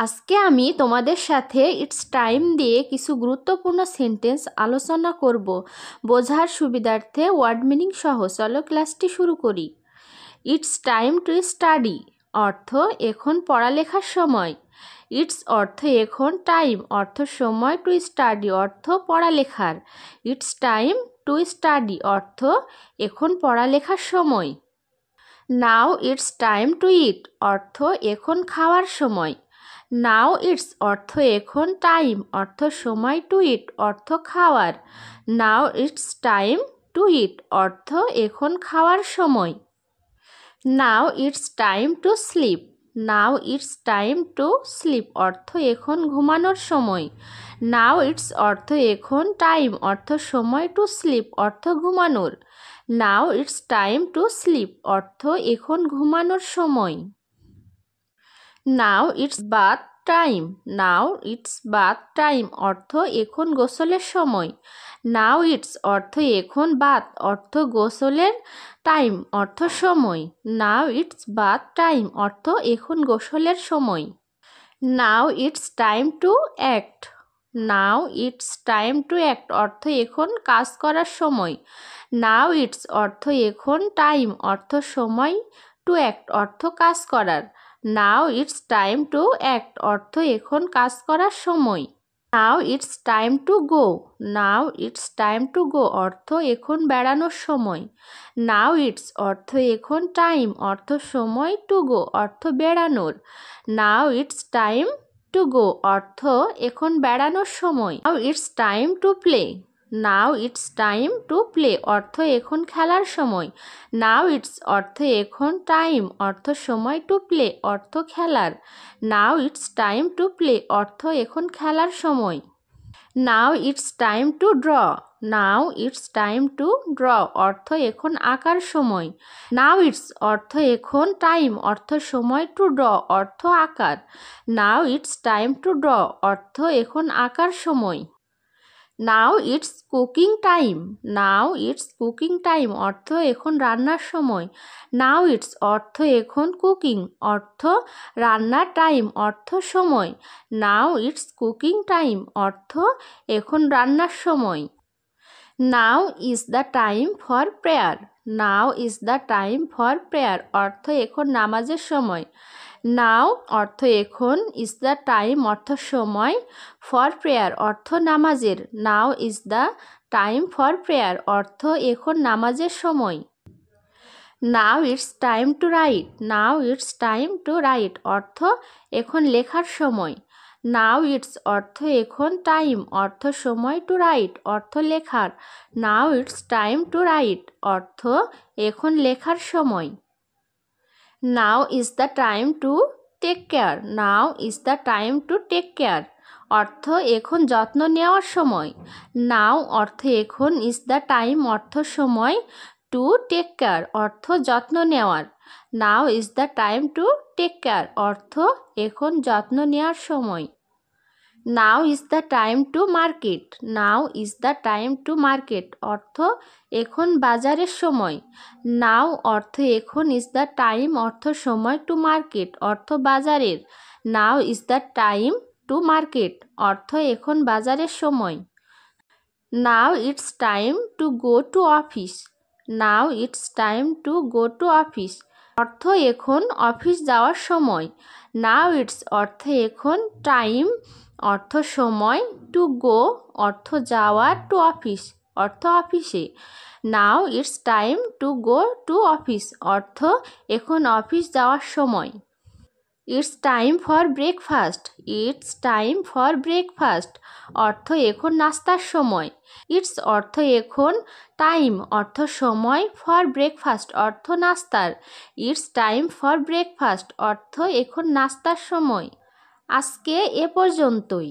আজকে আমি তোমাদের সাথে ইটস টাইম দিয়ে কিছু গুরুত্বপূর্ণ সেন্টেন্স আলোচনা করব। বোঝার সুবিধার্থে ওয়ার্ড মিনিং সহ চলো ক্লাসটি শুরু করি। ইটস টাইম টু স্টাডি অর্থ এখন পড়ালেখার সময়। ইটস অর্থ এখন, টাইম অর্থ সময়, টু স্টাডি অর্থ পড়ালেখার। ইটস টাইম টু স্টাডি অর্থ এখন পড়ালেখার সময়। নাও ইটস টাইম টু ইট অর্থ এখন খাওয়ার সময়। নাও ইটস অর্থ এখন, টাইম অর্থ সময়, টু ইট অর্থ খাওয়ার। নাও ইটস টাইম টু ইট অর্থ এখন খাওয়ার সময়। Now it's time to sleep now it's time to sleep অর্থ এখন ঘুমানোর সময়। নাও ইটস অর্থ এখন, টাইম অর্থ সময়, টু স্লিপ অর্থ ঘুমানোর। Now it's time to sleep অর্থ এখন ঘুমানোর সময়। Now it's bath time now it's bath time অর্থ এখন গোসলের সময়। নাও ইটস অর্থ এখন, বাথ অর্থ গোসলের, টাইম অর্থ সময়। নাও ইটস বাথ টাইম অর্থ এখন গোসলের সময়। Now it's time to act now it's time to act অর্থ এখন কাজ করার সময়। নাও ইটস অর্থ এখন, টাইম অর্থ সময়, টু অ্যাক্ট অর্থ কাজ করার। নাও ইটস টাইম টু অ্যাক্ট অর্থ এখন কাজ করার সময়। Now it's time to go now it's time to go অর্থ এখন বেড়ানোর সময়। নাও ইটস অর্থ এখন, টাইম অর্থ সময়, টু গো অর্থ বেড়ানোর। নাও ইটস টাইম টু গো অর্থ এখন বেড়ানোর সময়। Now it's time to play now it's time to play অর্থ এখন খেলার সময়। নাও ইটস অর্থ এখন, টাইম অর্থ সময়, টু প্লে অর্থ খেলার। নাও ইটস টাইম টু প্লে অর্থ এখন খেলার সময়। Now it's time two draw now it's time two draw অর্থ এখন আঁকার সময়। নাও ইটস অর্থ এখন, টাইম অর্থ সময়, টু ড্র অর্থ আঁকার। নাও ইটস টাইম টু ড্র অর্থ এখন আঁকার সময়। Now it's cooking time now it's cooking time অর্থ এখন রান্নার সময়। নাও ইটস অর্থ এখন, কুকিং অর্থ রান্নার, টাইম অর্থ সময়। নাও ইটস কুকিং টাইম অর্থ এখন রান্নার সময়। Now is the time for prayer now is the time for prayer অর্থ এখন নামাজের সময়। নাও অর্থ এখন, ইজ দ্য টাইম অর্থ সময়, ফর প্রেয়ার অর্থ নামাজের। নাও is the time for prayer অর্থ এখন নামাজের সময়। Now it's time to right now it's time to write অর্থ এখন লেখার সময়। নাও ইটস অর্থ এখন, টাইম অর্থ সময়, টু রাইট অর্থ লেখার। Now it's time to write অর্থ এখন লেখার সময়। Now is the time to take care now is the time to take care অর্থ এখন যত্ন নেওয়ার সময়। নাও অর্থ এখন, ইজ দ্য টাইম অর্থ সময়, টু টেক কেয়ার অর্থ যত্ন নেওয়ার। Now is the time to take care অর্থ এখন যত্ন নেওয়ার সময়। Now is the time to market now is the time to market অর্থ এখন বাজারের সময়। নাও অর্থ এখন, ইজ দ্য টাইম অর্থ সময়, টু মার্কেট অর্থ বাজারের। নাও is the time to market অর্থ এখন বাজারের সময়। Now it's time to go to office now it's time to go to office অর্থ এখন অফিস যাওয়ার সময়। নাও ইটস অর্থ এখন, টাইম অর্থ সময়, টু গো অর্থ যাওয়া, টু অফিস অর্থ অফিসে। নাও it's time to go to office অর্থ এখন অফিস যাওয়ার সময়। It's time for breakfast it's time for breakfast অর্থ এখন নাস্তার সময়। ইটস অর্থ এখন, টাইম অর্থ সময়, ফর ব্রেকফাস্ট অর্থ নাস্তার। ইটস টাইম ফর ব্রেকফাস্ট অর্থ এখন নাস্তার সময়। আজকে এ পর্যন্তই।